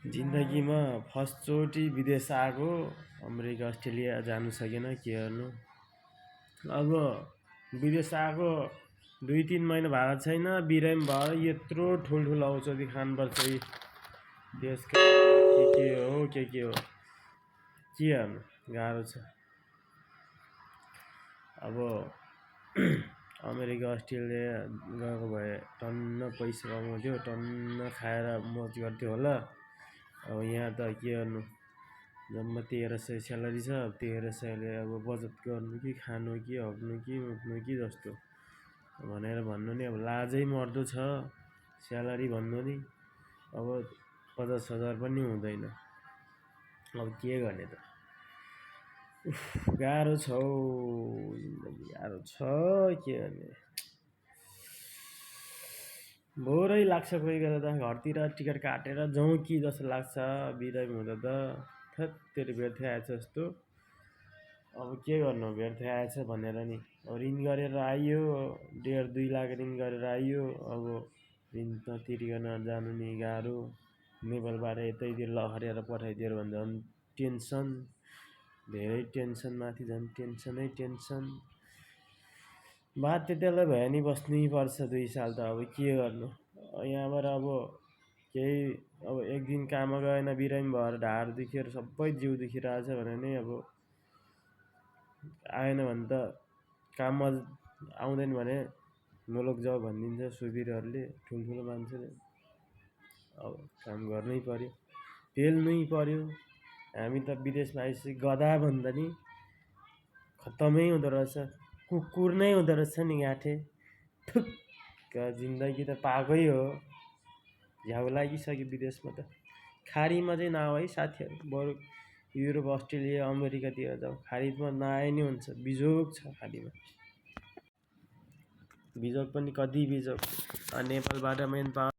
जिन्दगीमा फर्स्टचोटि विदेश आएको, अमेरिका अस्ट्रेलिया जानु सकेन, के गर्नु। अब विदेश आएको 2-3 महिना भएको छैन, बिरामी भयो। यत्रो ठुल्ठुलो औषधि खानुपर्छ यी देशको। के हो के हो के गर्नु, गाह्रो छ। अब अमेरिका अस्ट्रेलिया गएको भए टन्न पैसा कमाउँथ्यो, टन्न खाएर मोज गर्थ्यो होला। अब यहाँ त के गर्नु, जम्मा 1300 स्यालेरी छ। 1300ले अब बचत गर्नु कि खानु कि हग्नु कि उठ्नु कि जस्तो भनेर भन्नु नि अब लाजै मर्दो छ। स्यालेरी भन्नु नि अब 50,000 पनि हुँदैन। अब के गर्ने त, गाह्रो छ हौ जिन्दगी, गाह्रो छ। के गर्ने, बोरै लाग्छ कोही बेला त घरतिर टिकट काटेर जाउँ कि जस्तो लाग्छ। बिरामी हुँदा त थत्तेरी व्यर्थै आएछ जस्तो। अब के गर्नु, व्यर्थै आएछ भनेर नि अब ऋण गरेर आइयो, 1.5-2 लाख ऋण गरेर आइयो। अब ऋण नतिरिकन जानु नि गाह्रो। नेपालबाट यतैतिर लहरेर पठाइदिएर भने झन् टेन्सन, धेरै टेन्सन, माथि झन् टेन्सनै टेन्सन। बाध्य त्यसलाई भए नि बस्नै पर्छ 2 साल त। अब के गर्नु, यहाँबाट अब केही अब एक दिन काममा गएन, बिरामी भएर ढाड दुखेर सबै जिउ दुखिरहेछ भने नि अब आएन भने त काममा आउँदैन भने मुलुक जाऊ भनिदिन्छ सुबिरहरूले, ठुल्ठुलो मान्छेले। अब काम गर्नै पर्यो, पेल्नै पर्यो। हामी त विदेशमा आइसकेपछि गधा भन्दा नि खत्तमै हुँदो रहेछ, कुकुर नै हुँदो रहेछ नि गाँठे। ठुक्क जिन्दगी त पाएकै हो, झ्याउ लागिसक्यो विदेशमा त। खाडीमा चाहिँ नआऊ है साथीहरू, बरु युरोप अस्ट्रेलिया अमेरिकातिर जाऊ। खाडीमा नआए नि हुन्छ, बिजोग छ खाडीमा। बिजोग पनि कति बिजोग। नेपालबाट मेन पावर